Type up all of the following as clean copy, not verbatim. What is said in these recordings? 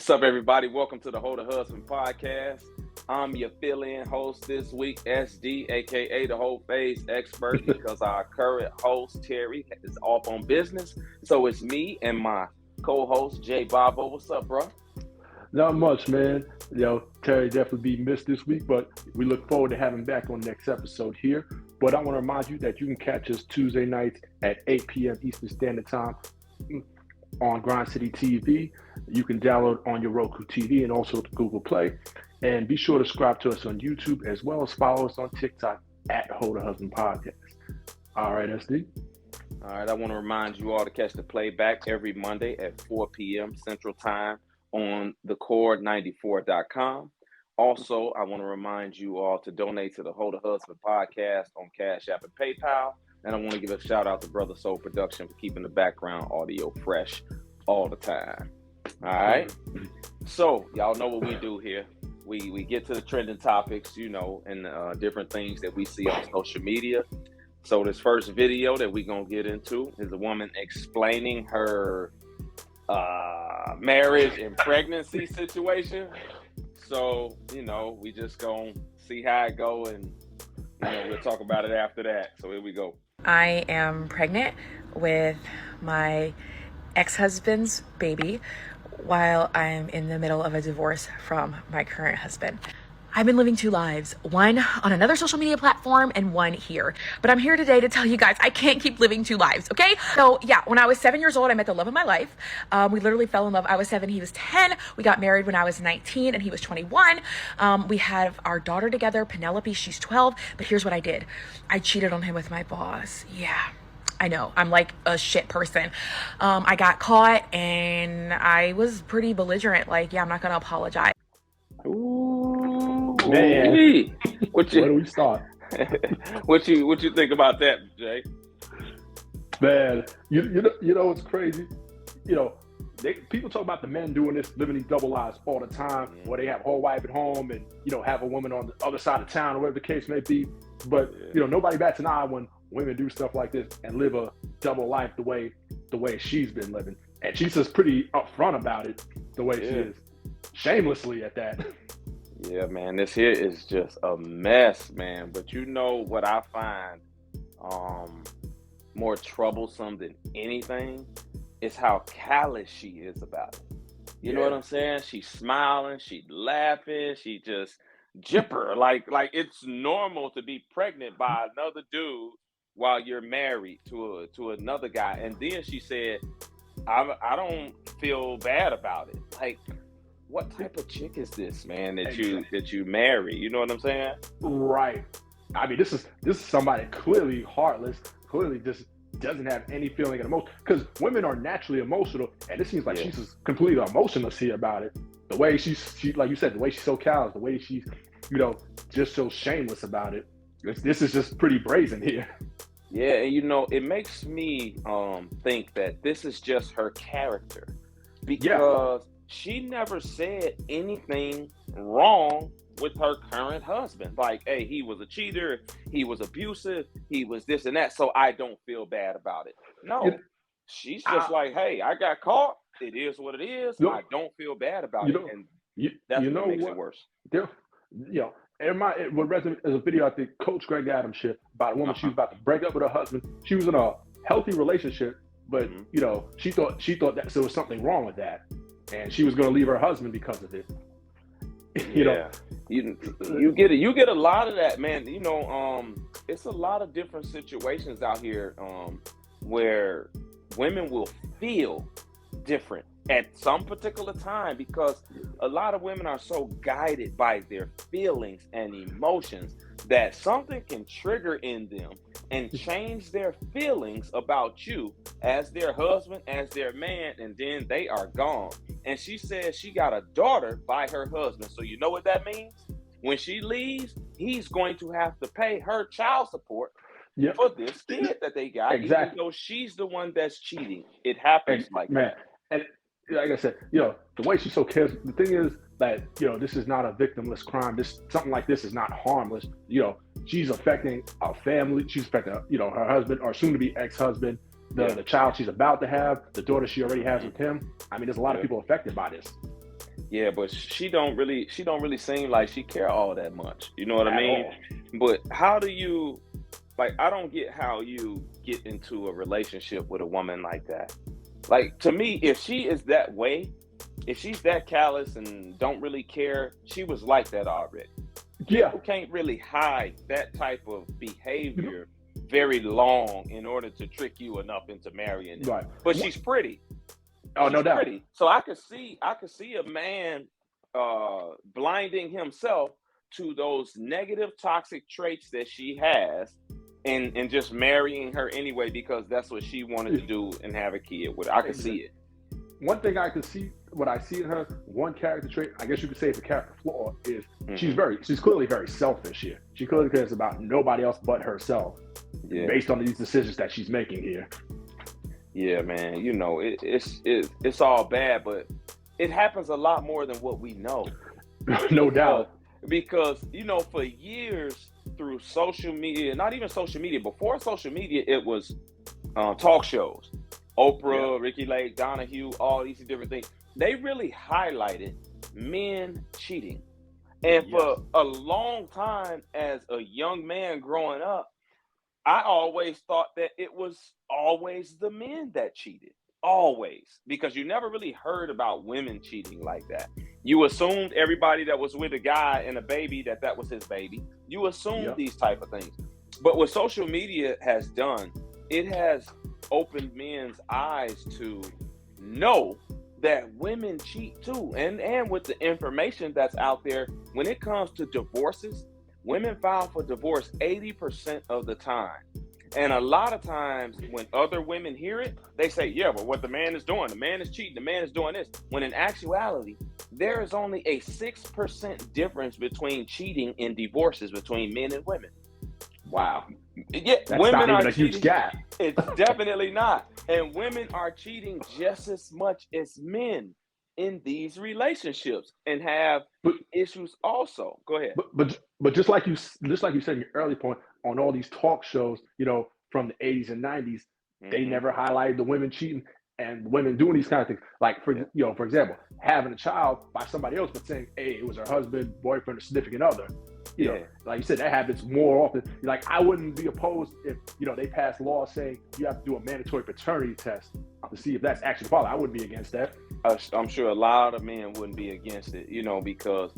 What's up, everybody? Welcome to the hoetohusbandpodcast. I'm your fill-in host this week, SD, aka the whole phase expert, because our current host, Terry, is off on business. So it's me and my co-host, Jay Bobo. What's up, bro? Not much, man. Terry definitely be missed this week, but we look forward to having him back on the next episode here. But I want to remind you that you can catch us Tuesday nights at 8 p.m. Eastern Standard Time on Grind City TV. You can download on your Roku TV and also Google Play. And be sure to subscribe to us on YouTube as well as follow us on TikTok at hoetohusbandpodcast. All right, SD. All right, I want to remind you all to catch the playback every Monday at 4 p.m. Central Time on thecord94.com. Also, I want to remind you all to donate to the Hold a Husband podcast on Cash App and PayPal. And I want to give a shout out to Brother Soul Production for keeping the background audio fresh all the time. All right. So y'all know what we do here. We get to the trending topics, and different things that we see on social media. So this first video that we're going to get into is a woman explaining her marriage and pregnancy situation. So, we just going to see how it go, and we'll talk about it after that. So here we go. I am pregnant with my ex-husband's baby while I'm in the middle of a divorce from my current husband. I've been living two lives, one on another social media platform and one here. But I'm here today to tell you guys I can't keep living two lives, okay? So yeah, when I was 7 years old, I met the love of my life. We literally fell in love. I was 7, he was 10. We got married when I was 19 and he was 21. We have our daughter together, Penelope, she's 12. But here's what I did. I cheated on him with my boss. Yeah. I know, I'm like a shit person. I got caught and I was pretty belligerent. Like, yeah, I'm not gonna apologize. Ooh, man. Where do we start? What you think about that, Jay? Man, you know what's crazy? People talk about the men doing this, living these double lives all the time, where they have a whole wife at home and have a woman on the other side of town or whatever the case may be. But nobody bats an eye when women do stuff like this and live a double life the way she's been living. And she's just pretty upfront about it, the way she is. Shamelessly at that. Yeah, man, this here is just a mess, man. But what I find more troublesome than anything is how callous she is about it. You know what I'm saying? She's smiling, she's laughing, she just jipper. Like it's normal to be pregnant by another dude while you're married to another guy. And then she said, I don't feel bad about it. Like, what type of chick is this, man, that you marry? You know what I'm saying? Right. I mean, this is somebody clearly heartless, clearly just doesn't have any feeling and emotion. Because women are naturally emotional, and it seems like she's just completely emotionless here about it. The way she like you said, the way she's so callous, the way she's, just so shameless about it. This is just pretty brazen here. Yeah, and it makes me think that this is just her character, because she never said anything wrong with her current husband. Like, hey, he was a cheater, he was abusive, he was this and that, so I don't feel bad about it. No, she's just like, hey, I got caught. It is what it is. I don't feel bad about it, and that's what makes it worse. What resonated as a video, I think Coach Greg Adams shit about a woman. She was about to break up with her husband. She was in a healthy relationship, but she thought that there was something wrong with that, and she was going to leave her husband because of it. You get a lot of that, man. It's a lot of different situations out here where women will feel different at some particular time, because a lot of women are so guided by their feelings and emotions that something can trigger in them and change their feelings about you as their husband, as their man, and then they are gone. And she says she got a daughter by her husband. So you know what that means? When she leaves, he's going to have to pay her child support for this kid that they got, even though she's the one that's cheating. It happens like that. And like I said, the way she's so careless. The thing is that this is not a victimless crime. Something like this is not harmless. She's affecting a family. She's affecting her husband or soon-to-be ex-husband, the child she's about to have, the daughter she already has with him. I mean, there's a lot of people affected by this. Yeah, but she don't really seem like she care all that much. You know what I at mean? all. But how do you like I don't get how you get into a relationship with a woman like that. Like to me, if she is that way, if she's that callous and don't really care, she was like that already. Yeah, People can't really hide that type of you know, behavior very long in order to trick you enough into marrying them. right. But she's pretty. Oh, no She's doubt. pretty. So I could see a man blinding himself to those negative toxic traits that she has and just marrying her anyway because that's what she wanted to do and have a kid with her. I could see it. One thing I can see, what I see in her, one character trait, I guess you could say it's a character flaw, is she's clearly very selfish here. She clearly cares about nobody else but herself, based on these decisions that she's making here. Yeah, man. You know, it's all bad, but it happens a lot more than what we know. No doubt. Because, you know, for years through social media, not even social media, before social media, it was talk shows. Oprah, Ricky Lake, Donahue, all these different things. They really highlighted men cheating. And for a long time, as a young man growing up, I always thought that it was always the men that cheated. Always. Because you never really heard about women cheating like that. You assumed everybody that was with a guy and a baby, that was his baby. You assumed these type of things. But what social media has done, it has opened men's eyes to know that women cheat too. And with the information that's out there, when it comes to divorces, women file for divorce 80% of the time. And a lot of times when other women hear it, they say, yeah, but what the man is doing, the man is cheating, the man is doing this. When in actuality, there is only a 6% difference between cheating and divorces between men and women. Wow. Yeah, that's women not even are a huge cheating. gap. It's definitely not. And women are cheating just as much as men in these relationships and have issues also. Go ahead. But just like you said in your early point, on all these talk shows, you know, from the 80s and 90s, they never highlighted the women cheating and women doing these kind of things. Like for example, having a child by somebody else, but saying, hey, it was her husband, boyfriend, or significant other. You know, like you said, that happens more often. Like I wouldn't be opposed if, you know, they passed laws saying you have to do a mandatory paternity test to see if that's actually the father. I wouldn't be against that. I'm sure a lot of men wouldn't be against it, you know, because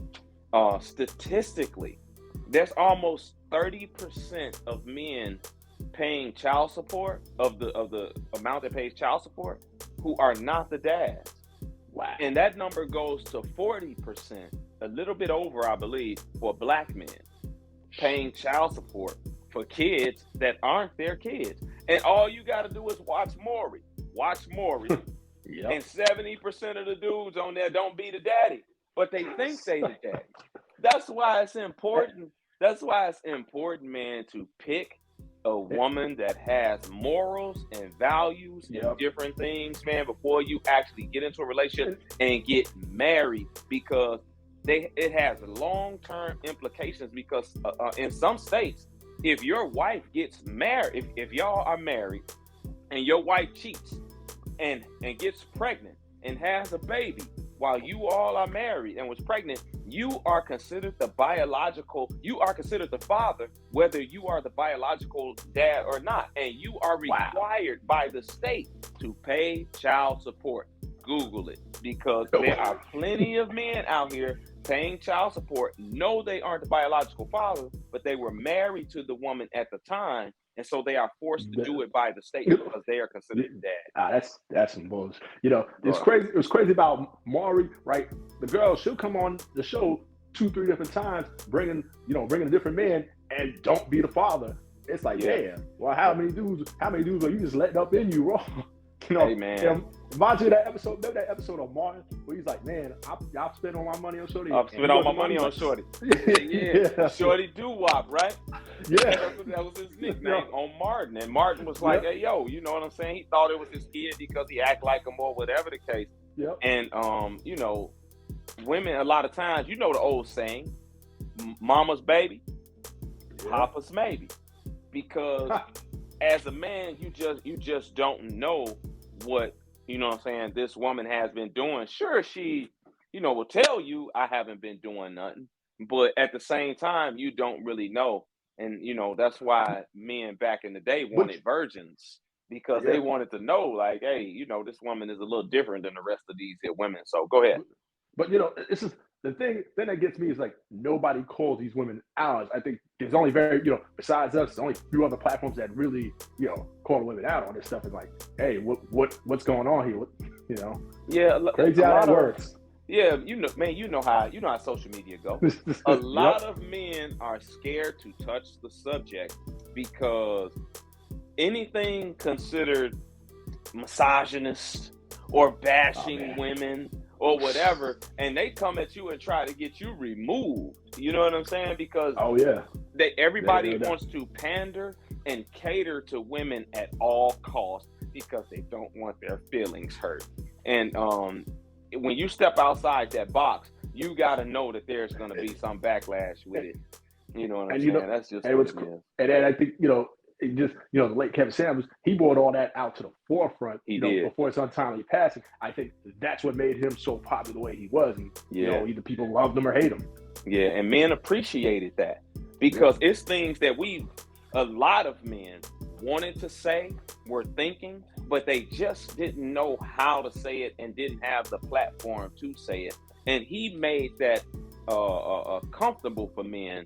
statistically, there's almost 30% of men paying child support of the amount that pays child support who are not the dads. Wow. And that number goes to 40%, a little bit over, I believe, for black men paying child support for kids that aren't their kids. And all you got to do is watch Maury. And 70% of the dudes on there don't be the daddy, but they think they the daddy. That's why it's important. That's why it's important, man, to pick a woman that has morals and values and different things, man, before you actually get into a relationship and get married, because it has long-term implications. Because in some states, if your wife gets married, if y'all are married and your wife cheats and gets pregnant and has a baby while you all are married and was pregnant, you are considered the father, whether you are the biological dad or not. And you are required by the state to pay child support. Google it, because there are plenty of men out here paying child support. No, they aren't the biological father, but they were married to the woman at the time. And so they are forced to do it by the state because they are considered dad. That's some bullshit. You know, it's crazy. It was crazy about Maury, right? The girl, she'll come on the show 2-3 different times, bringing a different man, and don't be the father. It's like, damn. Well, how many dudes are you just letting up in you, wrong? You know, hey, man. Remind you of that episode. Remember that episode of Martin where he's like, "Man, I've spent all my money on Shorty. I've spent all my money on Shorty." Shorty Doo-Wop, right? Yeah, that was his nickname on Martin. And Martin was like, "Hey, yo, you know what I'm saying?" He thought it was his kid because he act like him or whatever the case. And you know, women a lot of times, you know, the old saying, "Mama's baby, Papa's maybe," because as a man, you just don't know what, you know what I'm saying, this woman has been doing. Sure, she will tell you I haven't been doing nothing, but at the same time, you don't really know. And that's why men back in the day But wanted virgins because they yeah, wanted to know, like, hey, this woman is a little different than the rest of these here women. So go ahead. but it's just the thing. Then that gets me is like nobody calls these women out. I think there's only very besides us, only a few other platforms that really call women out on this stuff. And like, hey, what's going on here? Yeah, Crazy a how lot that of works. yeah, man, how social media go. A lot Yep. of men are scared to touch the subject because anything considered misogynist or Oh bashing man. women or whatever, and they come at you and try to get you removed. You know what I'm saying? Because Oh yeah. everybody No doubt. wants to pander and cater to women at all costs because they don't want their feelings hurt. And when you step outside that box, you got to know that there's going to be some backlash with it. You know what I'm And saying? That's just and what what's it is. and then I think it just the late Kevin Samuels, he brought all that out to the forefront. He did. Before his untimely passing. I think that's what made him so popular the way he was, and Yeah. either people loved him or hate him. Yeah, and men appreciated that because it's things that a lot of men wanted to say, were thinking, but they just didn't know how to say it and didn't have the platform to say it. And he made that comfortable for men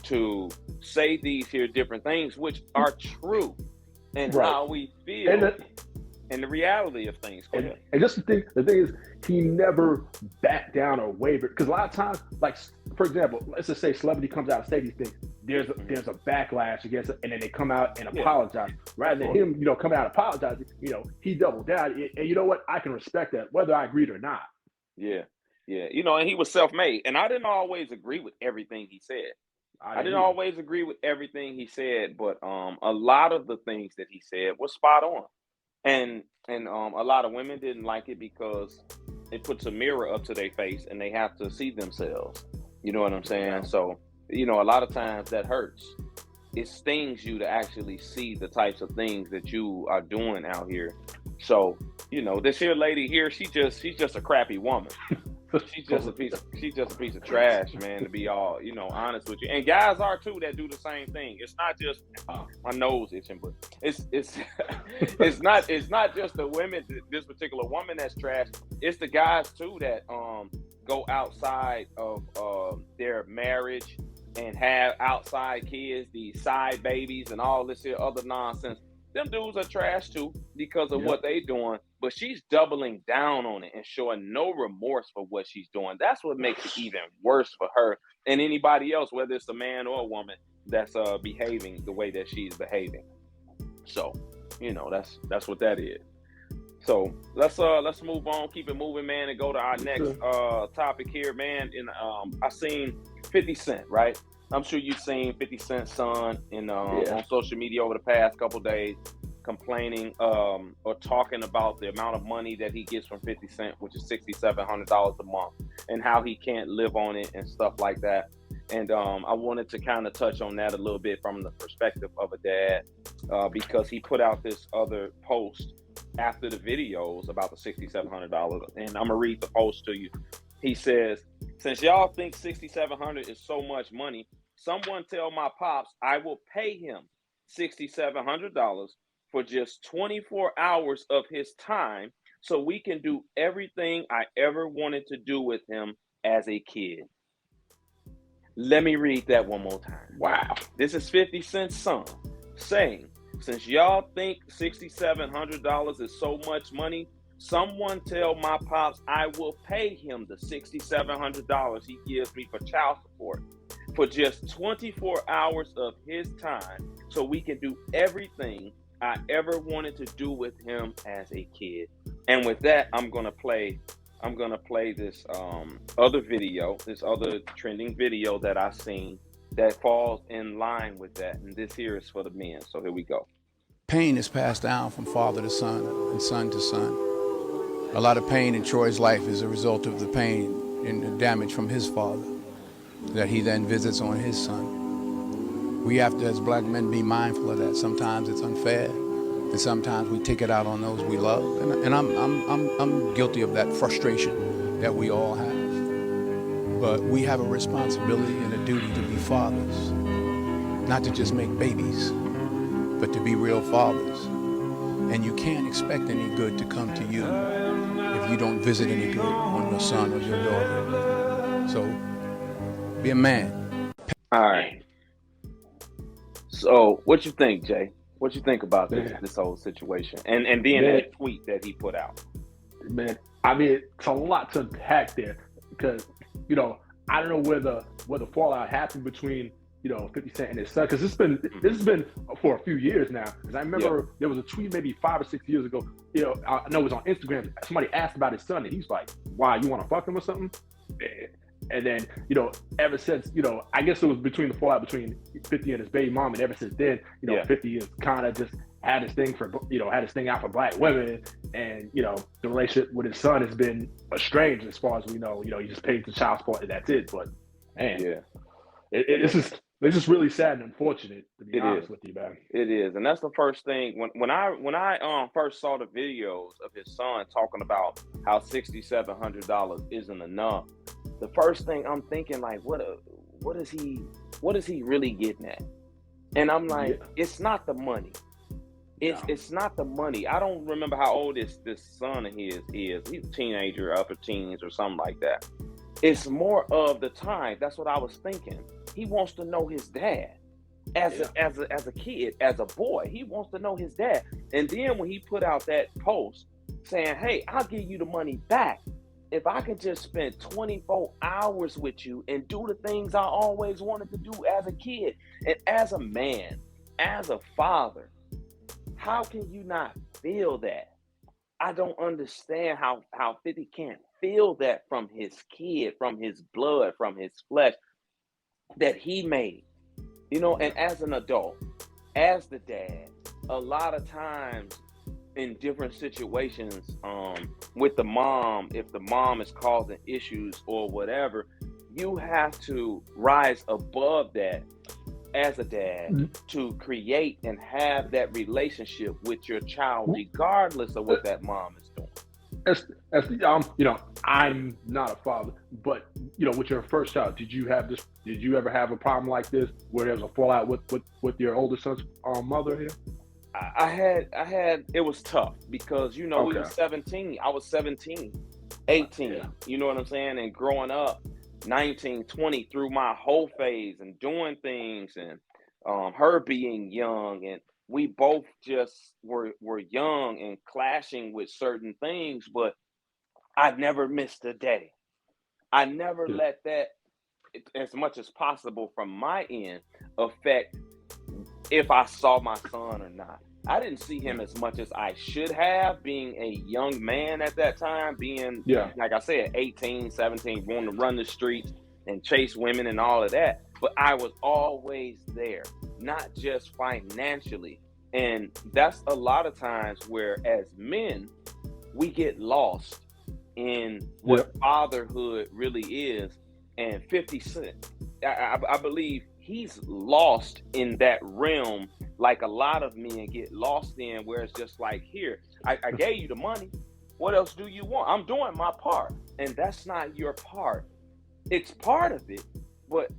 to say these here different things, which are true, and Right. how we feel and the reality of things. Go ahead. And just the thing is, he never backed down or wavered. Because a lot of times, like for example, let's just say celebrity comes out and say these things. There's a backlash against it, and then they come out and apologize. Rather than him, coming out and apologizing, he doubled down. And you know what? I can respect that, whether I agreed or not. Yeah, yeah. And he was self-made, and I didn't always agree with everything he said. I didn't always agree with everything he said, but a lot of the things that he said was spot on. And a lot of women didn't like it because it puts a mirror up to their face and they have to see themselves. You know what I'm saying? Yeah. So, a lot of times that hurts. It stings you to actually see the types of things that you are doing out here. So, this here lady here, she's just a crappy woman. She's just a piece of trash, man, to be all, honest with you. And guys are too that do the same thing. It's not just my nose itching, but it's it's not just the women, this particular woman that's trash. It's the guys too that go outside of their marriage and have outside kids, these side babies and all this here other nonsense. Them dudes are trash too because of what they doing, but she's doubling down on it and showing no remorse for what she's doing. That's what makes it even worse for her and anybody else, whether it's a man or a woman that's behaving the way that she's behaving. So, that's what that is. So let's move on, keep it moving, man, and go to our next topic here, man. And I seen 50 Cent, right? I'm sure you've seen 50 Cent's son on social media over the past couple days complaining or talking about the amount of money that he gets from 50 Cent, which is $6,700 a month, and how he can't live on it and stuff like that. And I wanted to kind of touch on that a little bit from the perspective of a dad because he put out this other post after the videos about the $6,700, and I'm gonna read the post to you. He says, "Since y'all think $6,700 is so much money, someone tell my pops I will pay him $6,700 for just 24 hours of his time so we can do everything I ever wanted to do with him as a kid." Let me read that one more time. Wow. This is 50 Cent's son saying, "Since y'all think $6,700 is so much money, someone tell my pops I will pay him the $6,700 he gives me for child support for just 24 hours of his time so we can do everything I ever wanted to do with him as a kid." And with that, I'm gonna play this other video, this other trending video that I've seen that falls in line with that. And this here is for the men. So here we go. Pain is passed down from father to son and son to son. A lot of pain in Troy's life is a result of the pain and the damage from his father that he then visits on his son. We have to, as black men, be mindful of that. Sometimes it's unfair, and sometimes we take it out on those we love. And I'm guilty of that frustration that we all have. But we have a responsibility and a duty to be fathers, not to just make babies, but to be real fathers. And you can't expect any good to come to you if you don't visit any good on your son or your daughter. So be a man. All right. So what you think, Jay? What you think about this whole situation and then that tweet that he put out? Man, I mean, it's a lot to unpack there because, you know, I don't know where the fallout happened between, you know, 50 Cent and his son, because this has been for a few years now. Because I remember there was a tweet maybe 5 or 6 years ago. You know, I know it was on Instagram. Somebody asked about his son, and he's like, "Why, you want to fuck him or something?" And then, you know, ever since, you know, I guess it was between the fallout between 50 and his baby mom, and ever since then, you know, 50 has kind of just had his thing out for black women, and, you know, the relationship with his son has been estranged as far as we know. You know, he just pays the child support and that's it. But man, it's just really sad and unfortunate, to be honest with you, man. It is, and that's the first thing when I first saw the videos of his son talking about how $6,700 isn't enough. The first thing I'm thinking, like, what is he really getting at? And I'm like, it's not the money. It's not the money. I don't remember how old this son of his is. He's a teenager, upper teens or something like that. It's more of the time. That's what I was thinking. He wants to know his dad as a kid, as a boy. He wants to know his dad. And then when he put out that post saying, "Hey, I'll give you the money back if I can just spend 24 hours with you and do the things I always wanted to do as a kid." And as a man, as a father, how can you not feel that? I don't understand how 50 can't feel that from his kid, from his blood, from his flesh that he made. You know, and as an adult, as the dad, a lot of times in different situations with the mom, if the mom is causing issues or whatever, you have to rise above that as a dad to create and have that relationship with your child, regardless of what that mom is doing. You know, I'm not a father, but, you know, with your first child, did you ever have a problem like this where there was a fallout with your older son's mother here? I had, it was tough because, you know, he was 17. I was 17, 18, you know what I'm saying? And growing up 19, 20 through my whole phase and doing things and her being young, and we both just were young and clashing with certain things, but I never missed a day. I never let that, as much as possible from my end, affect if I saw my son or not. I didn't see him as much as I should have, being a young man at that time, being, like I said, 18, 17, wanting to run the streets and chase women and all of that. But I was always there, not just financially. And that's a lot of times where, as men, we get lost in what fatherhood really is. And 50 Cent, I believe he's lost in that realm, like a lot of men get lost in, where it's just like, here, I gave you the money. What else do you want? I'm doing my part. And that's not your part. It's part of it, but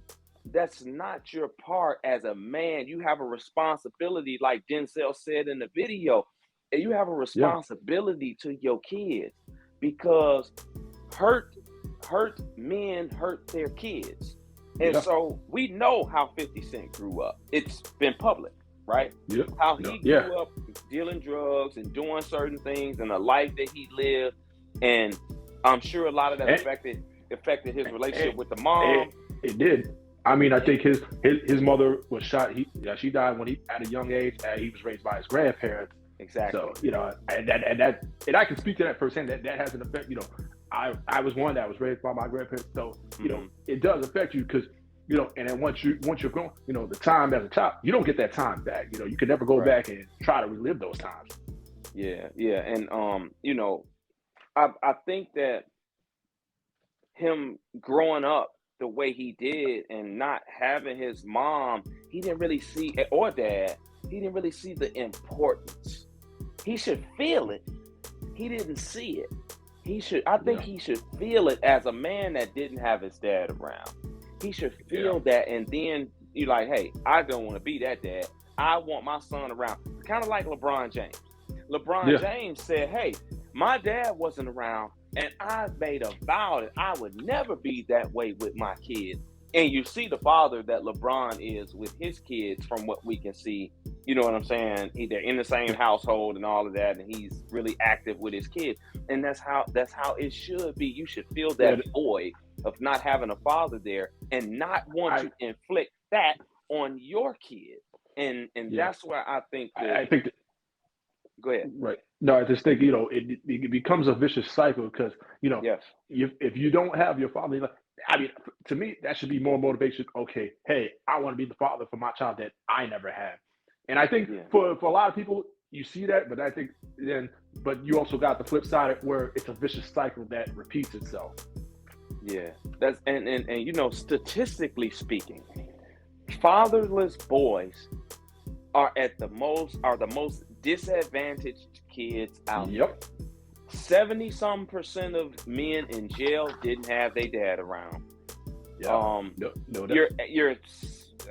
that's not your part as a man. You have a responsibility, like Denzel said in the video, and you have a responsibility to your kids, because hurt men hurt their kids. And so we know how 50 Cent grew up. It's been public, right? How he grew up dealing drugs and doing certain things, and the life that he lived. And I'm sure a lot of that affected his relationship with the mom. It did. I mean, I think his mother was shot. She died when at a young age. He was raised by his grandparents. Exactly. So, you know, and I can speak to that firsthand. That has an effect. You know, I was one that was raised by my grandparents. So, you know, it does affect you, because, you know, and then once you're grown, you know, the time as a child, you don't get that time back. You know, you can never go back and try to relive those times. Yeah. And you know, I think that him growing up the way he did and not having his mom, he didn't really see, or dad, he didn't really see the importance. He should feel it. He didn't see it. I think Yeah. he should feel it as a man that didn't have his dad around. He should feel that, and then you're like, hey, I don't want to be that dad. I want my son around. Kind of like LeBron James. LeBron Yeah. James said, hey, my dad wasn't around, and I made a vow that I would never be that way with my kids. And you see the father that LeBron is with his kids from what we can see. You know what I'm saying? They're in the same household and all of that, and he's really active with his kids. And that's how it should be. You should feel that void of not having a father there and not want to inflict that on your kid. And that's why I think I think that, go ahead. right. No, I just think, it becomes a vicious cycle because, Yes. if you don't have your father, to me, that should be more motivation. Okay, hey, I want to be the father for my child that I never had. And I think for a lot of people, you see that, but I think but you also got the flip side where it's a vicious cycle that repeats itself. Yeah, that's and statistically speaking, fatherless boys are the most disadvantaged kids out. Yep. 70% of men in jail didn't have their dad around. No, you're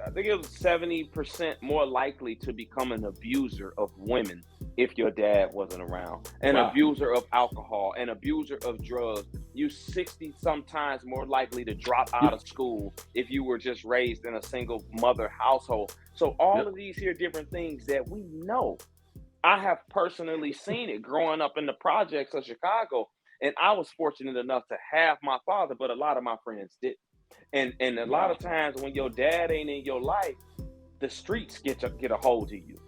I think it was 70% more likely to become an abuser of women if your dad wasn't around. An abuser of alcohol, an abuser of drugs. You 60 sometimes more likely to drop out of school if you were just raised in a single mother household. So all of these here different things that we know. I have personally seen it growing up in the projects of Chicago, and I was fortunate enough to have my father, but a lot of my friends didn't. And a lot of times when your dad ain't in your life, the streets get a hold of you.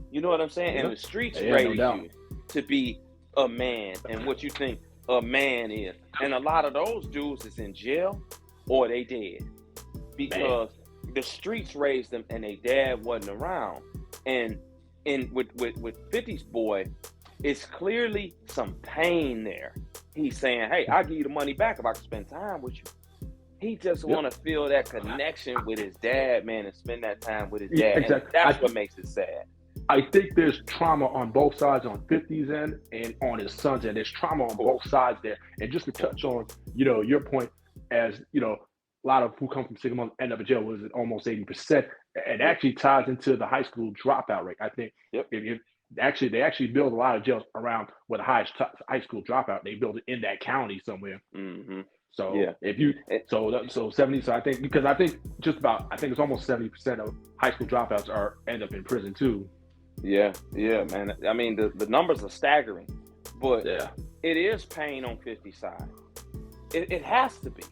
You know what I'm saying? And the streets raise you to be a man and what you think a man is. And a lot of those dudes is in jail or they dead because the streets raised them and their dad wasn't around. And with 50's boy, it's clearly some pain there. He's saying, hey, I'll give you the money back if I can spend time with you. He just want to feel that connection with his dad, man, and spend that time with his dad. Exactly. And that's what makes it sad. I think there's trauma on both sides, on 50's end and on his son's end. There's trauma on both sides there. And just to touch on, your point, as a lot of who come from single mothers end up in jail, was almost 80%. It actually ties into the high school dropout rate. I think they actually build a lot of jails around where the highest high school dropout. They build it in that county somewhere. Mm-hmm. So if you so 70, so I think it's almost 70% of high school dropouts end up in prison too. Yeah, man. I mean the numbers are staggering, but it is pain on 50's side. It has to be.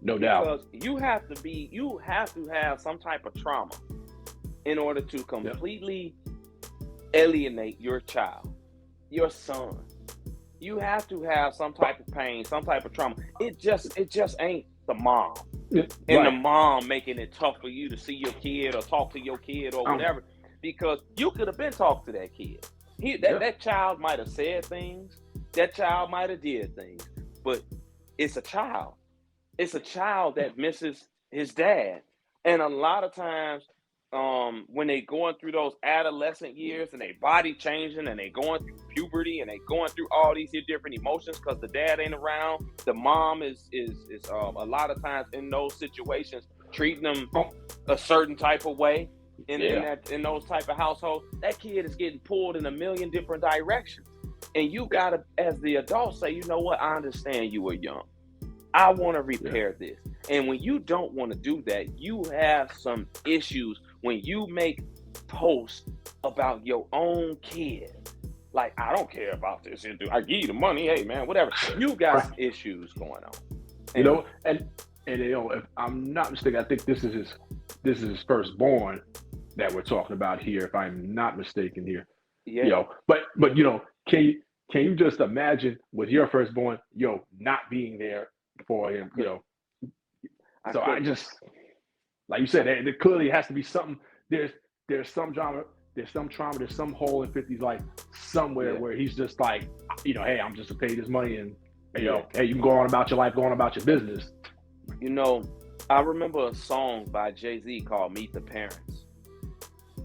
No doubt. Because you have to have some type of trauma in order to completely alienate your child, your son. You have to have some type of pain, some type of trauma. It just ain't the mom. And the mom making it tough for you to see your kid or talk to your kid or whatever. Because you could have been talking to that kid. That child might have said things. That child might have did things. But it's a child. It's a child that misses his dad. And a lot of times, when they going through those adolescent years and their body changing and they going through puberty and they going through all these different emotions because the dad ain't around, the mom is a lot of times in those situations treating them a certain type of way in those type of households. That kid is getting pulled in a million different directions, and you gotta, as the adult, say, you know what, I understand you were young. I want to repair this. And when you don't want to do that, you have some issues when you make posts about your own kid. Like, I don't care about this. I give you the money. Hey, man, whatever. You got some issues going on. And if I'm not mistaken, I think this is his firstborn that we're talking about here, if I'm not mistaken here. Yeah. But can you just imagine with your firstborn, not being there for him, So I just, like you said, there clearly has to be something. There's some drama, there's some trauma, there's some hole in 50's life somewhere where he's just like, hey, I'm just to pay this money and hey, you can go on about your life, go on about your business. I remember a song by Jay-Z called "Meet the Parents"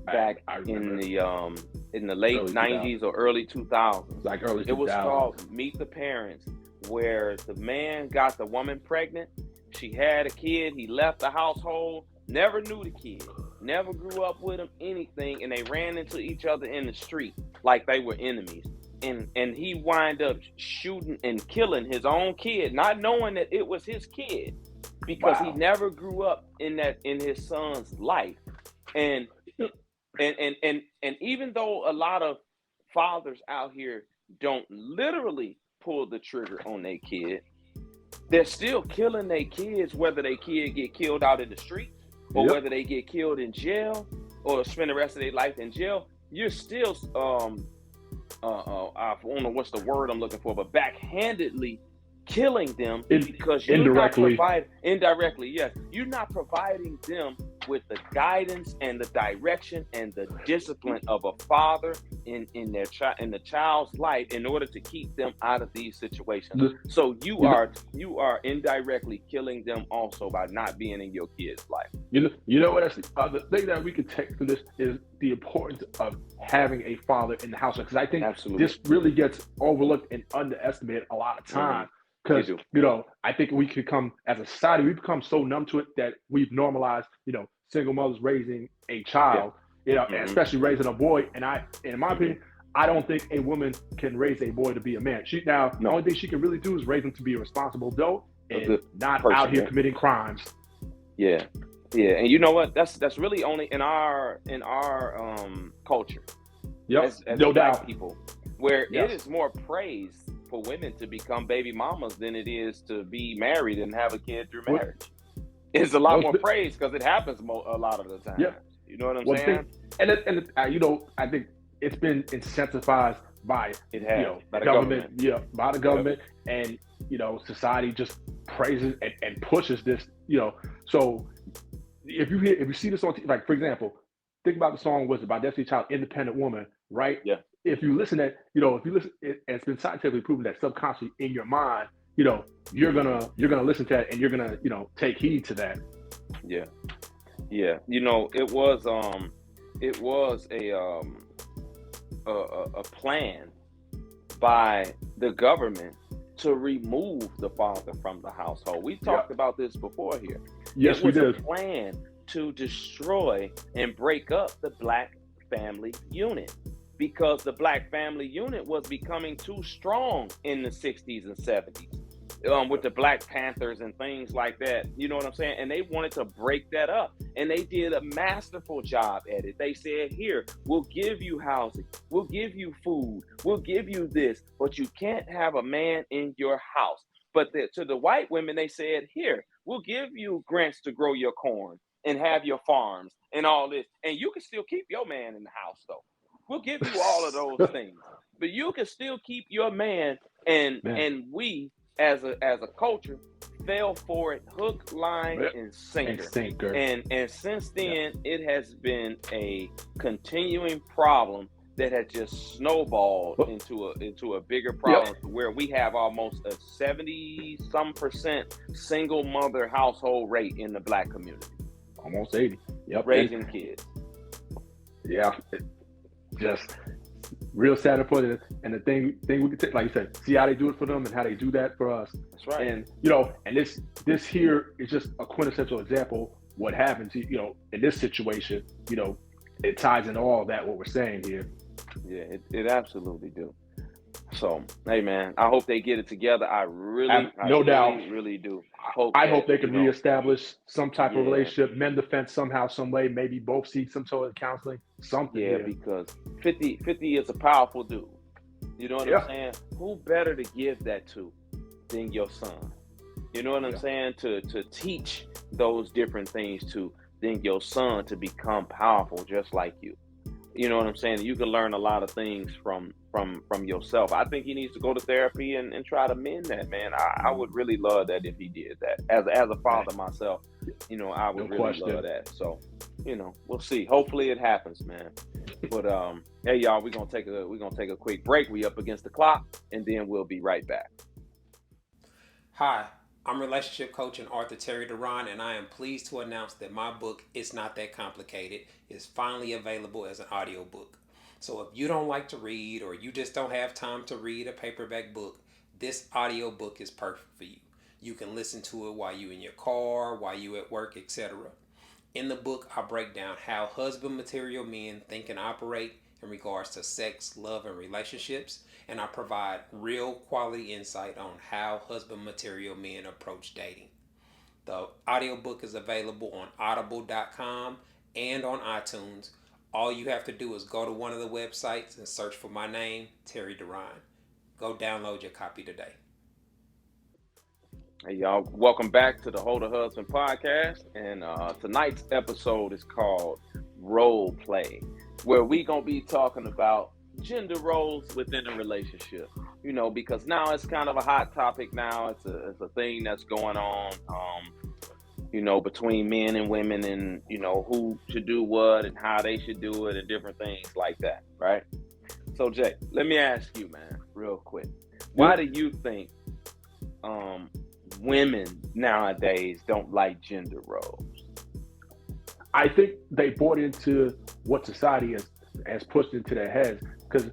back in the late 90s or early 2000s. Like early 2000s. It was called "Meet the Parents," where the man got the woman pregnant. She had a kid. He left the household, never knew the kid, never grew up with him, anything, and they ran into each other in the street like they were enemies. And he wind up shooting and killing his own kid, not knowing that it was his kid, because he never grew up in his son's life. And and even though a lot of fathers out here don't literally pull the trigger on their kid, they're still killing their kids, whether their kid get killed out in the street or whether they get killed in jail or spend the rest of their life in jail. You're still I don't know what's the word I'm looking for, but backhandedly killing them because you're indirectly. Indirectly, yes. You're not providing them with the guidance and the direction and the discipline of a father in the child's life in order to keep them out of these situations. So you are indirectly killing them also by not being in your kid's life. You know what? The thing that we could take from this is the importance of having a father in the household, because I think this really gets overlooked and underestimated a lot of time. Because I think we could come as a society, we've become so numb to it that we've normalized, single mothers raising a child, and especially raising a boy. And in my opinion, I don't think a woman can raise a boy to be a man. The only thing she can really do is raise him to be a responsible adult and not out here committing crimes. Yeah, and you know what? That's really only in our culture. Yep, as no Black doubt. people, where it is more praised for women to become baby mamas than it is to be married and have a kid through marriage. It's a lot more praise because it happens a lot of the time. Yeah. You know what I'm saying? I think it's been incentivized by by the government. Yeah, by the government, and society just praises and pushes this. So if you see this on TV, like for example, think about the song by Destiny Child, "Independent Woman," right? Yeah. If you listen, it's been scientifically proven that subconsciously in your mind, you're gonna listen to that and you're gonna take heed to that. Yeah. It was a plan by the government to remove the father from the household. We talked about this before here. Yes, we did. It was a plan to destroy and break up the Black family unit, because the Black family unit was becoming too strong in the 60s and 70s with the Black Panthers and things like that. You know what I'm saying? And they wanted to break that up. And they did a masterful job at it. They said, here, we'll give you housing. We'll give you food. We'll give you this. But you can't have a man in your house. But to the white women, they said, here, we'll give you grants to grow your corn and have your farms and all this. And you can still keep your man in the house, though. We'll give you all of those things, but you can still keep your man. And we, as a culture, fell for it, hook, line, and sinker. And since then, it has been a continuing problem that has just snowballed into a bigger problem, where we have almost a 70% single mother household rate in the Black community. Almost 80. Yep. Raising kids. Yeah. Just real sad and funny. And the thing we can take, like you said, see how they do it for them and how they do that for us. That's right. And and this here is just a quintessential example what happens. In this situation, it ties into all that what we're saying here. Yeah, it absolutely do. So, hey man, I hope they get it together. I really do. I hope they can reestablish some type of relationship, mend the fence somehow, some way. Maybe both seek some sort of counseling, something. Yeah, because 50 is a powerful dude. You know what I'm saying? Who better to give that to than your son? You know what I'm saying? To teach those different things to than your son to become powerful just like you. You know what I'm saying? You can learn a lot of things from yourself. I think he needs to go to therapy and try to mend that, man. I would really love that if he did that. As a father myself, I would love that. So, we'll see. Hopefully it happens, man. But hey y'all, we're gonna take a quick break. We up against the clock, and then we'll be right back. Hi, I'm relationship coach and author Terry Duran, and I am pleased to announce that my book, It's Not That Complicated, is finally available as an audiobook. So if you don't like to read, or you just don't have time to read a paperback book, this audiobook is perfect for you. You can listen to it while you're in your car, while you're at work, etc. In the book, I break down how husband material men think and operate in regards to sex, love, and relationships, and I provide real quality insight on how husband material men approach dating. The audiobook is available on audible.com and on iTunes. All you have to do is go to one of the websites and search for my name, Terry Duran. Go download your copy today. Hey y'all, welcome back to the Hold a Husband podcast, and tonight's episode is called Role Play, where we gonna be talking about gender roles within a relationship. You know, because now it's kind of a hot topic now. It's a thing that's going on, you know, between men and women, and you know who should do what and how they should do it and different things like that, right? So Jay, let me ask you, man, real quick. Why do you think women nowadays don't like gender roles? I think they bought into what society has pushed into their heads, because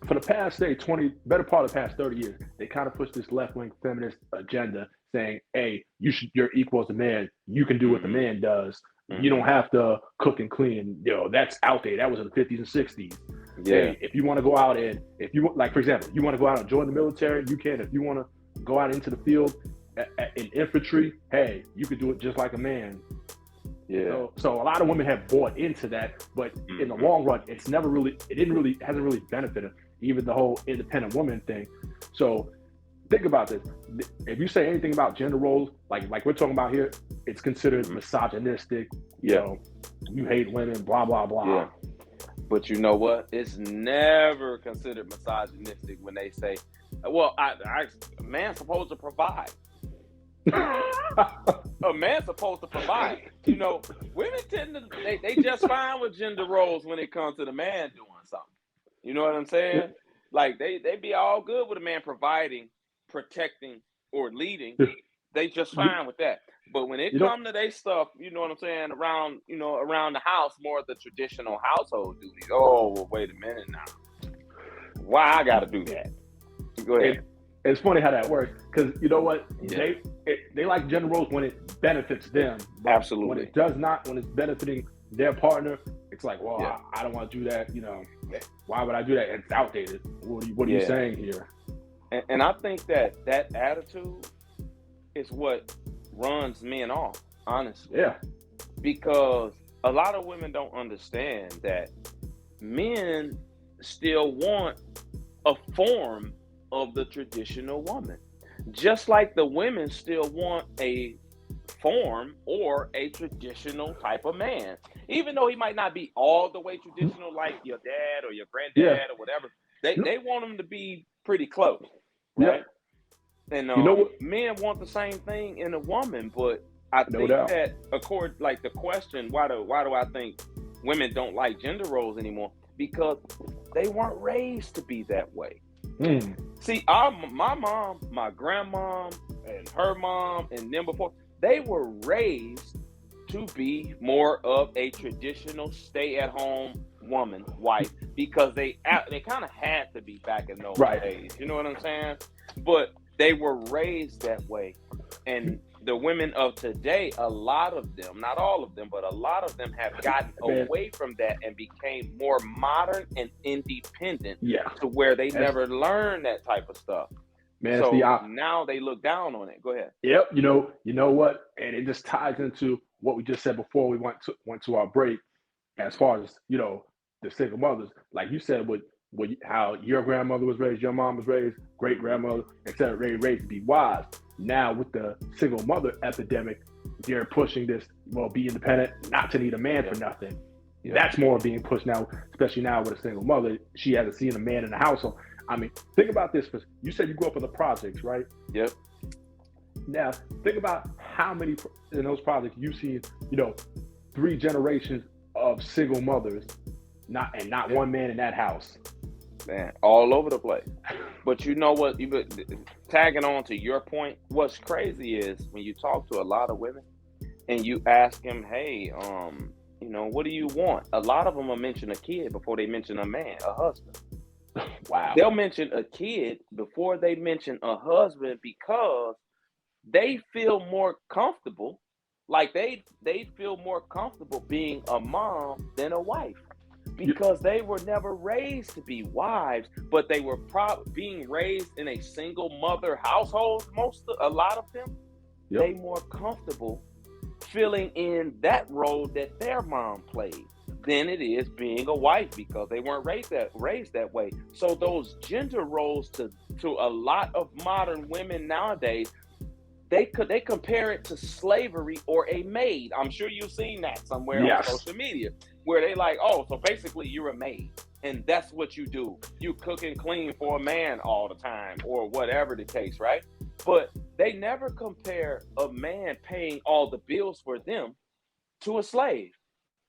for the past, say, better part of the past 30 years, they kind of pushed this left-wing feminist agenda saying, hey, you're equal as a man. You can do what the man does. You don't have to cook and clean. That's outdated. That was in the 50s and 60s. Yeah. Hey, if you want to go out and, like, for example, you want to go out and join the military, you can. If you want to go out into the field in infantry, hey, you could do it just like a man. Yeah. So a lot of women have bought into that, but in the long run, hasn't really benefited even the whole independent woman thing. So think about this. If you say anything about gender roles, like we're talking about here, it's considered misogynistic. You hate women, blah, blah, blah. Yeah. But you know what? It's never considered misogynistic when they say, well, a man's supposed to provide. A man's supposed to provide. You know, women tend to, they just fine with gender roles when it comes to the man doing something. You know what I'm saying? Yeah. Like they be all good with a man providing, protecting, or leading. They just fine with that. But when it comes to their stuff, you know what I'm saying, around the house, more of the traditional household duties. Oh, well, wait a minute now. Why I gotta do that? Go ahead. It's funny how that works, because you know what? Yeah. They like gender roles when it benefits them. Absolutely. When it does not, when it's benefiting their partner, it's like, well, I don't want to do that. Why would I do that? It's outdated. What are you saying here? And I think that attitude is what runs men off, honestly. Yeah. Because a lot of women don't understand that men still want a form of the traditional woman, just like the women still want a form or a traditional type of man, even though he might not be all the way traditional like your dad or your granddad or whatever. They want him to be pretty close, right? And men want the same thing in a woman, but I think that according, like the question, why do I think women don't like gender roles anymore? Because they weren't raised to be that way. See, my mom, my grandma, and her mom, and them before, they were raised to be more of a traditional stay-at-home woman, wife, because they kind of had to be back in those days. You know what I'm saying? But they were raised that way, and the women of today, a lot of them, not all of them, but a lot of them have gotten away from that and became more modern and independent to where they never learned that type of stuff. Man, so now they look down on it. Go ahead. Yep. You know what? And it just ties into what we just said before we went to our break, as far as, the single mothers, like you said, with how your grandmother was raised, your mom was raised, great grandmother, etc., raised to be wise. Now with the single mother epidemic, they're pushing this, be independent, not to need a man for nothing. That's more being pushed now, especially now with a single mother. She hasn't seen a man in the household. I mean, think about this. You said you grew up in the projects, right? Yep. Now, think about how many in those projects you've seen, 3 generations of single mothers, not one man in that house. Man, all over the place. But you know what? Tagging on to your point, what's crazy is when you talk to a lot of women and you ask them, hey, what do you want? A lot of them will mention a kid before they mention a man, a husband. Wow. They'll mention a kid before they mention a husband because they feel more comfortable. Like they feel more comfortable being a mom than a wife because they were never raised to be wives, but they were being raised in a single mother household. A lot of them, they more comfortable filling in that role that their mom played than it is being a wife because they weren't raised that way. So those gender roles to a lot of modern women nowadays, they compare it to slavery or a maid. I'm sure you've seen that somewhere on social media where they like, oh, so basically you're a maid and that's what you do. You cook and clean for a man all the time or whatever the case, right? But they never compare a man paying all the bills for them to a slave.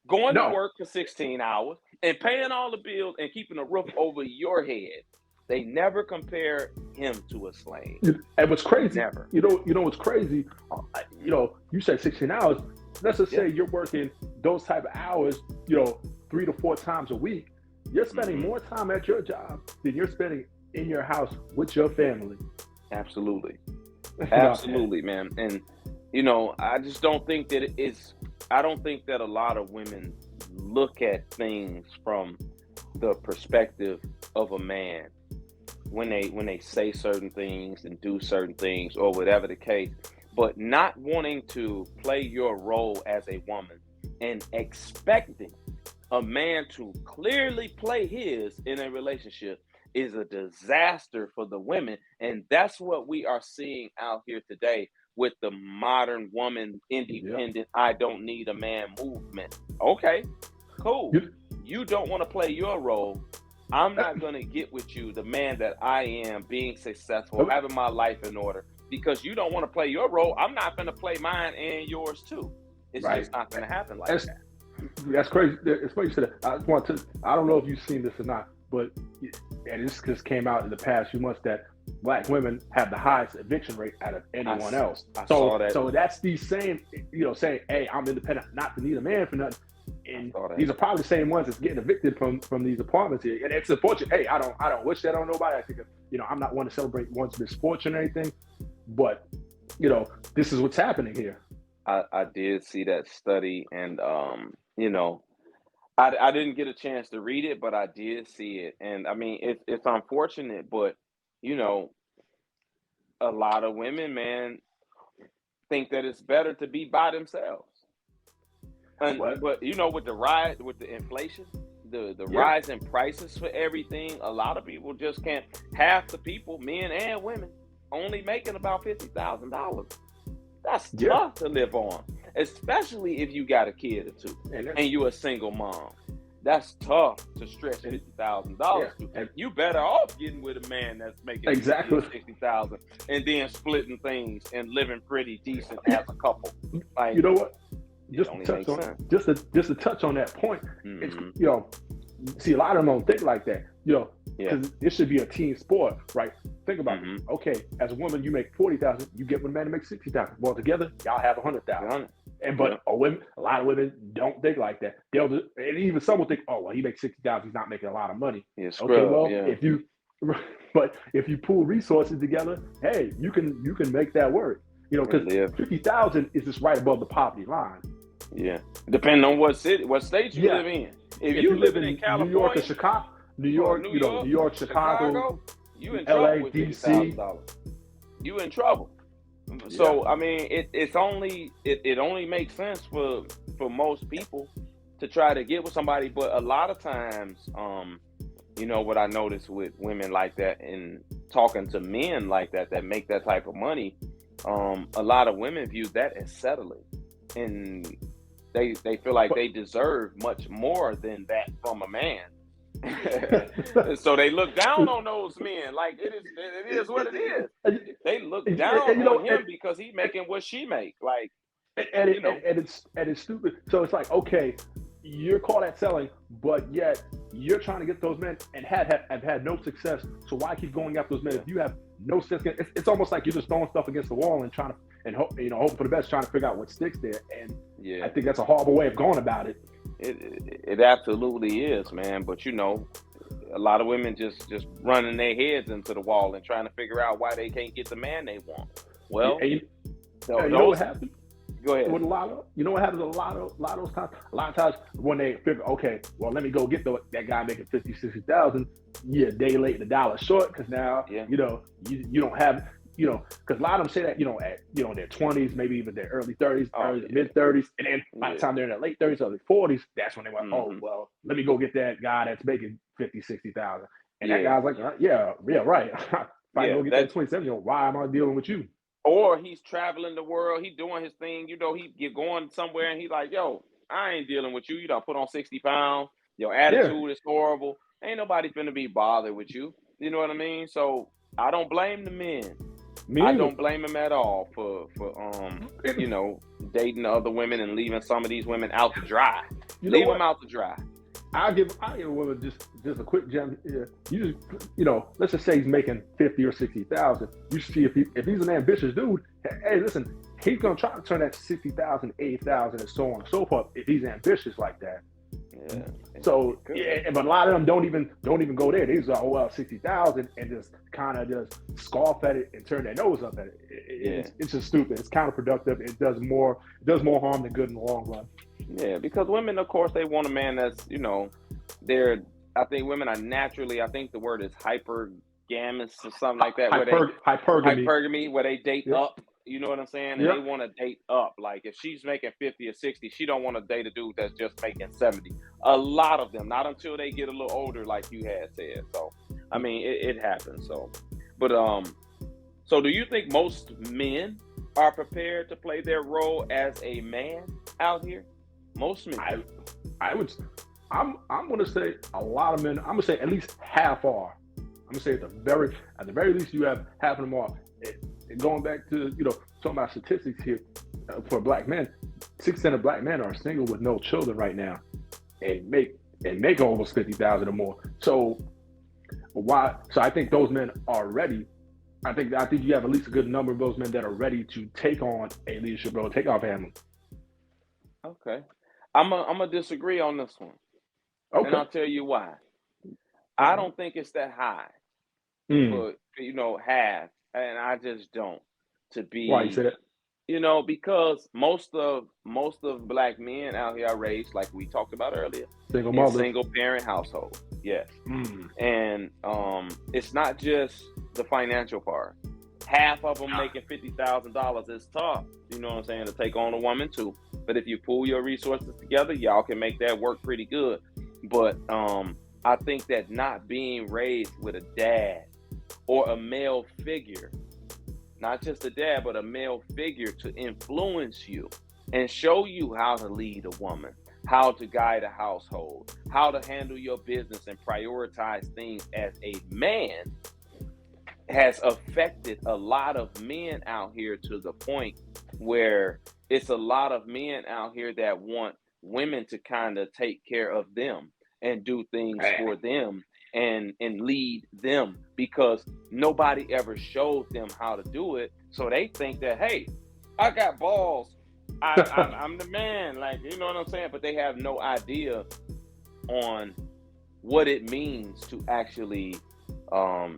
Going to work for 16 hours and paying all the bills and keeping a roof over your head. They never compare him to a slave. And what's crazy, never. You know what's crazy? You said 16 hours. Let's just say you're working those type of hours, 3 to 4 times a week. You're spending more time at your job than you're spending in your house with your family. Absolutely. Absolutely, man. And, I just don't think that I don't think that a lot of women look at things from the perspective of a man when they say certain things and do certain things or whatever the case, but not wanting to play your role as a woman and expecting a man to clearly play his in a relationship is a disaster for the women. And that's what we are seeing out here today with the modern woman independent, I don't need a man movement. Okay, cool. You don't want to play your role. I'm not going to get with you, the man that I am, being successful, having my life in order, because you don't want to play your role. I'm not going to play mine and yours too. It's just not going to happen like that. That's crazy. It's funny you said that. I don't know if you've seen this or not, but this just came out in the past few months that Black women have the highest eviction rate out of anyone else. I saw that. So that's the same, saying, hey, I'm independent, not to need a man for nothing. And these are probably the same ones that's getting evicted from these apartments here. And it's unfortunate. Hey, I don't wish that on nobody. I think, I'm not one to celebrate one's misfortune or anything, but this is what's happening here. I did see that study, and I didn't get a chance to read it, but I did see it. And I mean, it's unfortunate, but a lot of women, man, think that it's better to be by themselves. And but with the inflation, the rise in prices for everything, a lot of people just can't. Half the people, men and women, only making about $50,000. That's tough to live on, especially if you got a kid or two and you're a single mom. That's tough to stretch $50,000 to. You better off getting with a man that's making $60,000 and then splitting things and living pretty decent as a couple. Like, you know what? Just to touch on that point, it's, see, a lot of them don't think like that, because it should be a team sport, right? Think about it. Okay, as a woman, you make $40,000, you get with a man to make $60,000. Well, together, y'all have $100,000. But a lot of women don't think like that. And even some will think, oh, well, he makes $60,000, he's not making a lot of money. If you pool resources together, hey, you can make that work. Because $50,000 is just right above the poverty line. Yeah, depending on what state you live in. If you live in California, New York or Chicago, New York, Chicago, you in LA, trouble with DC, you in trouble. So I mean, it only makes sense for most people to try to get with somebody, but a lot of times, what I notice with women like that and talking to men like that make that type of money, a lot of women view that as settling, and they feel like they deserve much more than that from a man. So they look down on those men. Like it is what it is. They look down on him because he's making what she make. Like, and it's stupid. So it's like, okay, you're called at selling, but yet you're trying to get those men and have had no success. So why keep going after those men if you have no success? It's almost like you're just throwing stuff against the wall and trying to hope for the best, trying to figure out what sticks there. And I think that's a horrible way of going about it. It absolutely is, man. But a lot of women just running their heads into the wall and trying to figure out why they can't get the man they want. Well, you those, know what happened? Go ahead. With you know what happens a lot of those times? A lot of times when they figure, okay, well, let me go get that guy making 50, 60,000, a day late, $1 short, because now, you know, you don't have, you know, because a lot of them say that, you know, at, you know, their 20s, maybe even their early 30s, mid 30s, and then by the time they're in their late 30s, early 40s, that's when they went, oh, well, let me go get that guy that's making 50, 60,000. And that guy's like, yeah, right. If I go get that 27-year-old, why am I dealing with you? Or he's traveling the world, he doing his thing, you know, he going somewhere and he's like, yo, I ain't dealing with you. You done put on 60 pounds. Your attitude is horrible. Ain't nobody finna be bothered with you. You know what I mean? So I don't blame the men. I don't blame them at all for you know, dating other women and leaving some of these women out to dry. Leave them out to dry. I'll give a woman just a quick gem here. You just, you know, let's just say he's making 50 or 60,000. You see if he's an ambitious dude, hey, listen, he's gonna try to turn that 60,000, 80,000, and so on and so forth if he's ambitious like that. Yeah. So but a lot of them don't even go there. They just go, oh well, 60,000, and just kind of just scoff at it and turn their nose up at it. It's just stupid. It's counterproductive. It does more harm than good in the long run. Yeah, because women, of course, they want a man that's, you know, I think women are naturally, I think the word is hypergamous or something like that. Hypergamy, where they date up. You know what I'm saying? And they want to date up. Like if she's making 50 or 60, she don't want to date a dude that's just making 70. A lot of them, not until they get a little older, like you had said. So, I mean, it happens. So, but so do you think most men are prepared to play their role as a man out here? Most men. I'm going to say a lot of men. I'm going to say at least half are. I'm going to say at the very least you have half of them are. Going back to, you know, talking about statistics here, for black men, 6% of black men are single with no children right now, and make almost 50,000 or more. So why? So I think those men are ready. I think you have at least a good number of those men that are ready to take on a leadership role, take on family. Okay, I'm gonna disagree on this one. Okay, and I'll tell you why. I don't think it's that high. For, you know, half. And I just don't. To be, why you say that? You know, because most of black men out here are raised, like we talked about earlier, single parent household. Yes. And it's not just the financial part. Half of them making $50,000 is tough. You know what I'm saying, to take on a woman too. But if you pool your resources together, y'all can make that work pretty good. But I think that not being raised with a dad or a male figure, not just a dad, but a male figure to influence you and show you how to lead a woman, how to guide a household, how to handle your business and prioritize things as a man, has affected a lot of men out here to the point where it's a lot of men out here that want women to kind of take care of them and do things for them and lead them, because nobody ever showed them how to do it. So they think that, hey, I got balls. I'm the man. Like, you know what I'm saying? But they have no idea on what it means to actually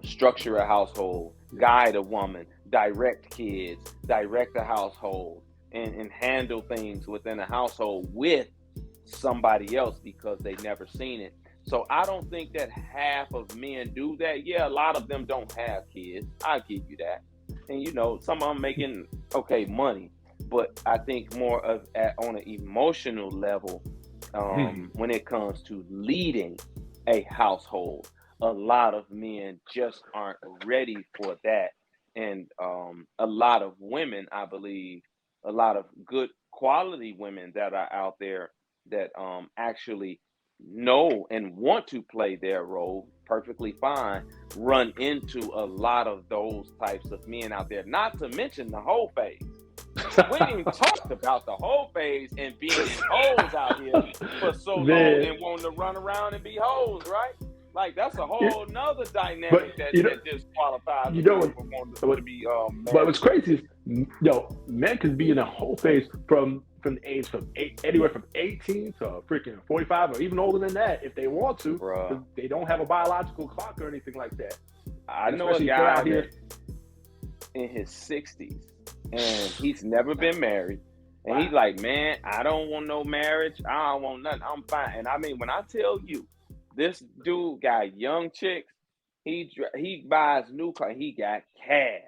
structure a household, guide a woman, direct kids, direct a household, and handle things within a household with somebody else because they never seen it. So I don't think that half of men do that. Yeah, a lot of them don't have kids. I'll give you that. And, you know, some of them making, money. But I think more of on an emotional level, when it comes to leading a household, a lot of men just aren't ready for that. And a lot of women, I believe, a lot of good quality women that are out there that actually know and want to play their role perfectly fine, run into a lot of those types of men out there, not to mention the whole phase. We didn't even talked about the whole phase and being hoes out here for so long and wanting to run around and be hoes, right? Like, that's a whole nother dynamic that disqualifies to be but what's crazy is, men can be in a whole phase from from the age from anywhere from 18 to freaking 45 or even older than that if they want to. Bruh. They don't have a biological clock or anything like that. I And know a especially if they're guy out here. that in his 60s, and he's never been married. And Wow. he's like, man, I don't want no marriage. I don't want nothing. I'm fine. And I mean, when I tell you, this dude got young chicks, he buys new cars. He got cash,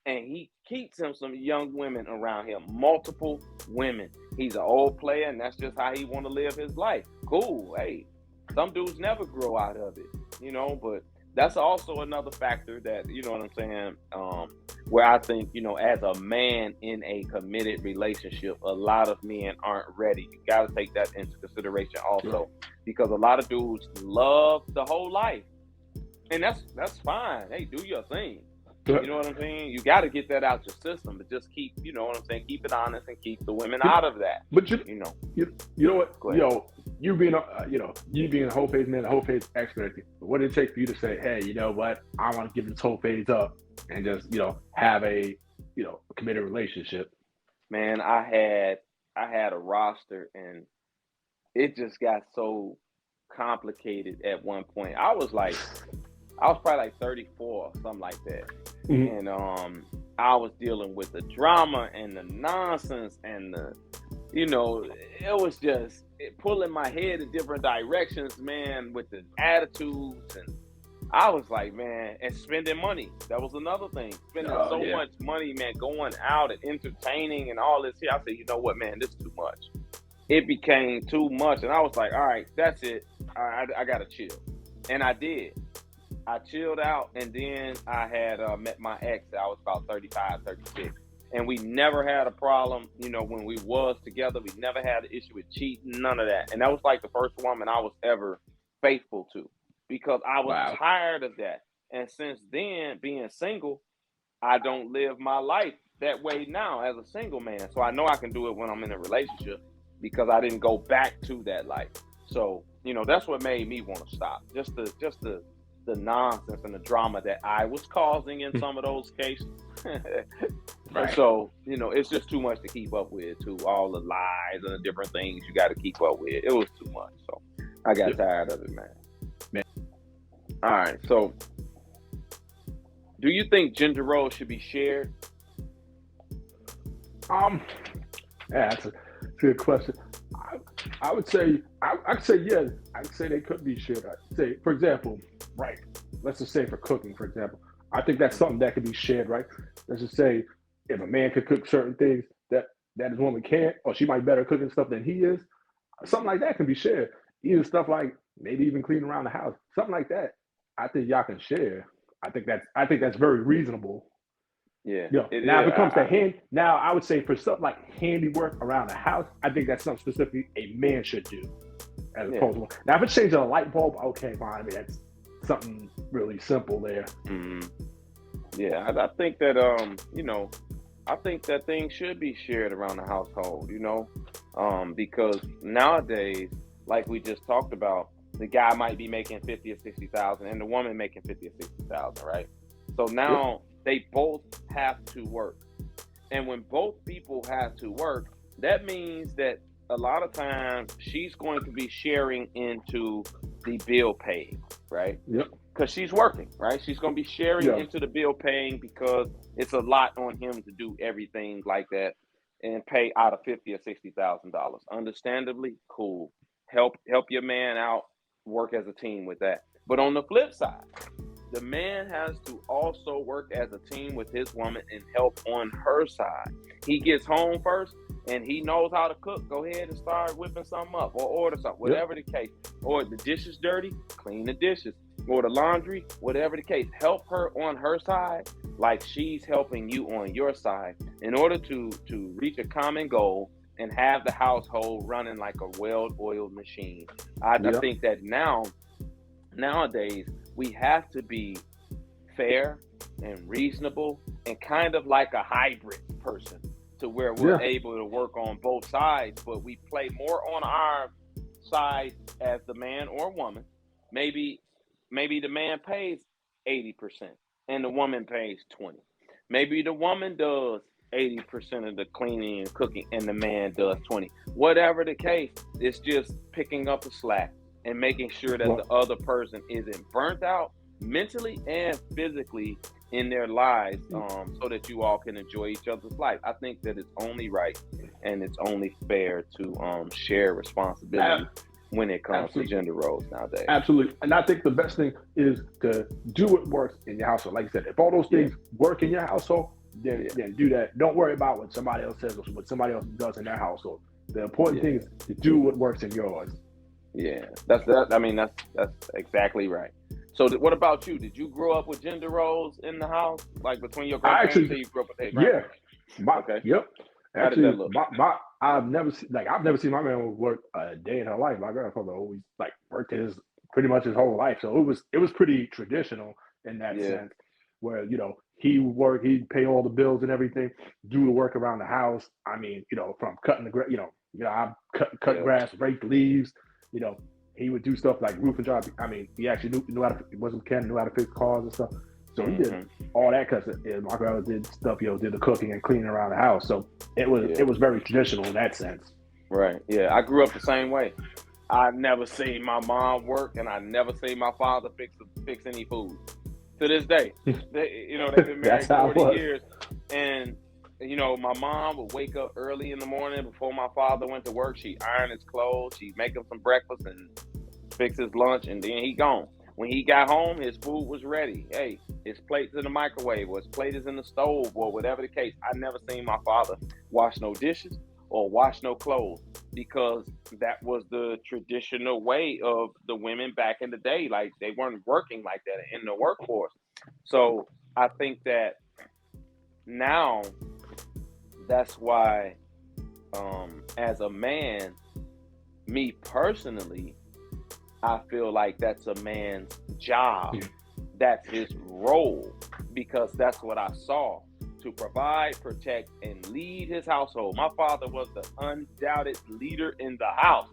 and he keeps him some young women around him, multiple women. He's an old player, and that's just how he want to live his life. Cool. Hey, some dudes never grow out of it, you know. But that's also another factor that, you know what I'm saying, where I think, you know, as a man in a committed relationship, a lot of men aren't ready. You got to take that into consideration also, because a lot of dudes love the whole life, and that's fine. Hey, do your thing. You know what I'm saying? You got to get that out your system, but just keep, you know what I'm saying, keep it honest and keep the women out of that. But you know what, yo, you being a whole phase man, a whole phase expert, what did it take for you to say, hey, you know what, I want to give this whole phase up and just, you know, have a, you know, committed relationship? Man, I had a roster, and it just got so complicated at one point. I was probably like 34 or something like that. Mm-hmm. And I was dealing with the drama and the nonsense and the, you know, it was just pulling my head in different directions, man, with the attitudes. And I was like, man, and spending money. That was another thing. Spending much money, man, going out and entertaining and all this here. I said, you know what, man, this is too much. It became too much. And I was like, all right, that's it. I got to chill. And I did. I chilled out, and then I had met my ex. I was about 35, 36. And we never had a problem, you know, when we was together. We never had an issue with cheating, none of that. And that was like the first woman I was ever faithful to, because I was tired of that. And since then, being single, I don't live my life that way now as a single man. So I know I can do it when I'm in a relationship, because I didn't go back to that life. So, you know, that's what made me want to stop. Just the nonsense and the drama that I was causing in some of those cases. Right. So, you know, it's just too much to keep up with, too. All the lies and the different things you got to keep up with. It was too much. So I got tired of it, man. All right. So do you think gender roles should be shared? Yeah, that's a good question. I would say, I'd say yes. I'd say they could be shared. I'd say, for example, right, let's just say for cooking, for example, I think that's something that could be shared, right? Let's just say if a man could cook certain things that his woman can't, or she might be better cooking stuff than he is, something like that can be shared. Even stuff like maybe even cleaning around the house, something like that. I think y'all can share. I think that's very reasonable. Yeah. You know, now if it comes to hand, now I would say for something like handiwork around the house, I think that's something specifically a man should do, as opposed to. Now if it's changing a light bulb, okay, fine. I mean, that's something really simple there. Mm-hmm. Yeah, I think that you know, I think that things should be shared around the household, you know, because nowadays, like we just talked about, the guy might be making 50 or 60,000, and the woman making 50 or 60,000, right? So now they both have to work, and when both people have to work, that means that a lot of times she's going to be sharing into the bill paying, right? Yep. Because she's working, right? She's going to be sharing into the bill paying, because it's a lot on him to do everything like that and pay out of $50,000 or $60,000. Understandably, cool. Help your man out. Work as a team with that. But on the flip side, the man has to also work as a team with his woman and help on her side. He gets home first and he knows how to cook. Go ahead and start whipping something up or order something, whatever the case. Or the dishes dirty, clean the dishes. Or the laundry, whatever the case. Help her on her side like she's helping you on your side, in order to reach a common goal and have the household running like a well-oiled machine. I think that nowadays we have to be fair and reasonable and kind of like a hybrid person, to where we're able to work on both sides, but we play more on our side as the man or woman. Maybe the man pays 80% and the woman pays 20%. Maybe the woman does 80% of the cleaning and cooking, and the man does 20. Whatever the case, it's just picking up the slack and making sure that the other person isn't burnt out mentally and physically in their lives, so that you all can enjoy each other's life. I think that it's only right and it's only fair to share responsibility when it comes to gender roles nowadays. Absolutely. And I think the best thing is to do what works in your household. Like I said, if all those things work in your household, then do that. Don't worry about what somebody else says or what somebody else does in their household. The important thing is to do what works in yours. Yeah, that's exactly right. So what about you? Did you grow up with gender roles in the house, like between your grandparents? Actually, you grew up with Yep. How did that look? I've never seen my grandma work a day in her life. My grandfather always worked pretty much his whole life, so it was pretty traditional in that sense, where he would work, he'd pay all the bills and everything, do the work around the house. I mean, from cutting the grass, I cut grass, rake leaves, he would do stuff like roofing jobs. I mean, he actually knew how to, wasn't a mechanic, knew how to fix cars and stuff. So he did all that because my grandma did stuff, did the cooking and cleaning around the house. So it was very traditional in that sense. Right. Yeah, I grew up the same way. I never seen my mom work, and I never seen my father fix any food. To this day, they've been married 40 years, and my mom would wake up early in the morning before my father went to work. She'd iron his clothes, she'd make him some breakfast and fix his lunch, and then he gone. When he got home, his food was ready. Hey, his plate's in the microwave, or his plate is in the stove, or whatever the case. I never seen my father wash no dishes or wash no clothes, because that was the traditional way of the women back in the day. Like, they weren't working like that in the workforce. So I think that now that's why, as a man, me personally, I feel like that's a man's job. That's his role, because that's what I saw, to provide, protect, and lead his household. My father was the undoubted leader in the house,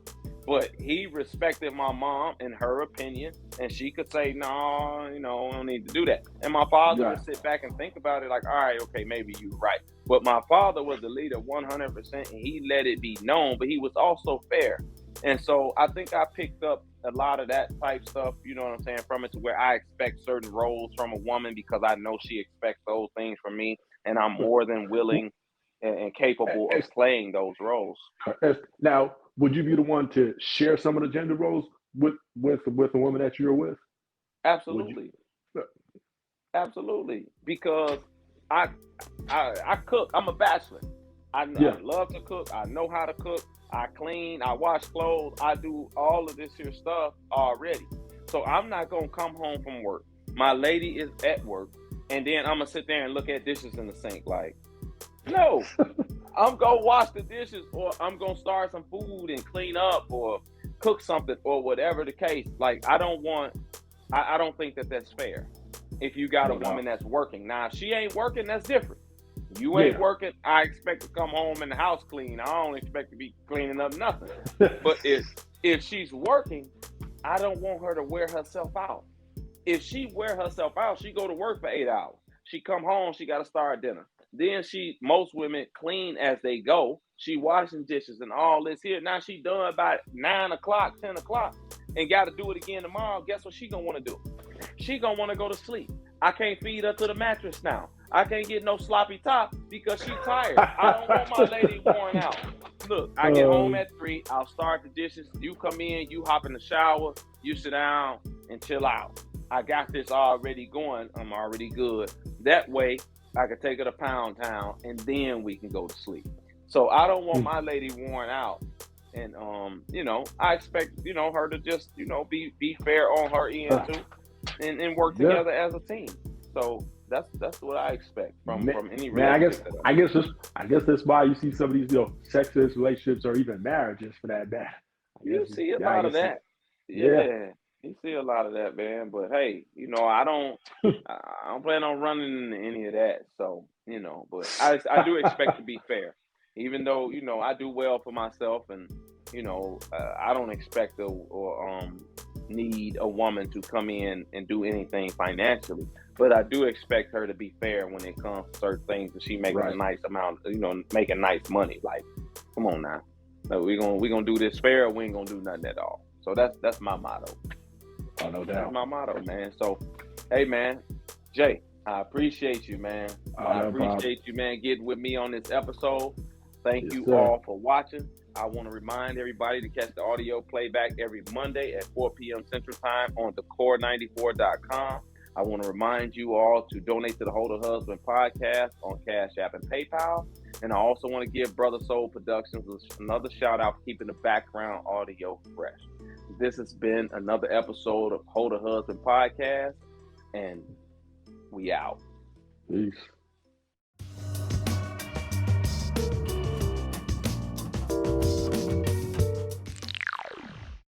but he respected my mom and her opinion, and she could say, no, we don't need to do that. And my father would sit back and think about it like, all right, okay, maybe you're right. But my father was the leader 100%, and he let it be known, but he was also fair. And so I think I picked up a lot of that type stuff, you know what I'm saying, from it, to where I expect certain roles from a woman because I know she expects those things from me, and I'm more than willing and capable of playing those roles. Now, would you be the one to share some of the gender roles with a woman that you're with? Absolutely. Absolutely. Because I cook. I'm a bachelor. I love to cook. I know how to cook. I clean, I wash clothes, I do all of this here stuff already. So I'm not going to come home from work. My lady is at work, and then I'm going to sit there and look at dishes in the sink like, no, I'm going to wash the dishes, or I'm going to start some food and clean up or cook something or whatever the case. Like, I don't think that that's fair if you got a woman that's working. Now, if she ain't working, that's different. You ain't working, I expect to come home and the house clean. I don't expect to be cleaning up nothing. But if she's working, I don't want her to wear herself out. If she wear herself out, she go to work for 8 hours. She come home, she got to start dinner. Then most women clean as they go. She washing dishes and all this here. Now she done by 9 o'clock, 10 o'clock, and got to do it again tomorrow. Guess what she gonna want to do? She gonna want to go to sleep. I can't feed her to the mattress now. I can't get no sloppy top because she's tired. I don't want my lady worn out. Look, I get home at 3. I'll start the dishes. You come in, you hop in the shower, you sit down and chill out. I got this already going. I'm already good. That way, I can take her to Pound Town, and then we can go to sleep. So I don't want my lady worn out. And, I expect, her to just, be fair on her end too, and work together as a team. So that's what I expect from any relationship. I guess that's why you see some of these sexist relationships or even marriages for that matter. You see a lot of that. Yeah. You see a lot of that, man. But hey, I don't plan on running into any of that. So, but I do expect to be fair. Even though, I do well for myself, and I don't expect need a woman to come in and do anything financially, but I do expect her to be fair when it comes to certain things, and she making a nice amount, making nice money. Like, come on now, we gonna do this fair, or we ain't gonna do nothing at all. So that's my motto. Oh, no doubt. That's my motto, man. So, hey, man, Jay, I appreciate you, man. I appreciate you, man, getting with me on this episode. Thank you all for watching. I want to remind everybody to catch the audio playback every Monday at 4 p.m. Central Time on thecore94.com. I want to remind you all to donate to the Hold a Husband podcast on Cash App and PayPal. And I also want to give Brother Soul Productions another shout out for keeping the background audio fresh. This has been another episode of Hold a Husband podcast, and we out. Peace.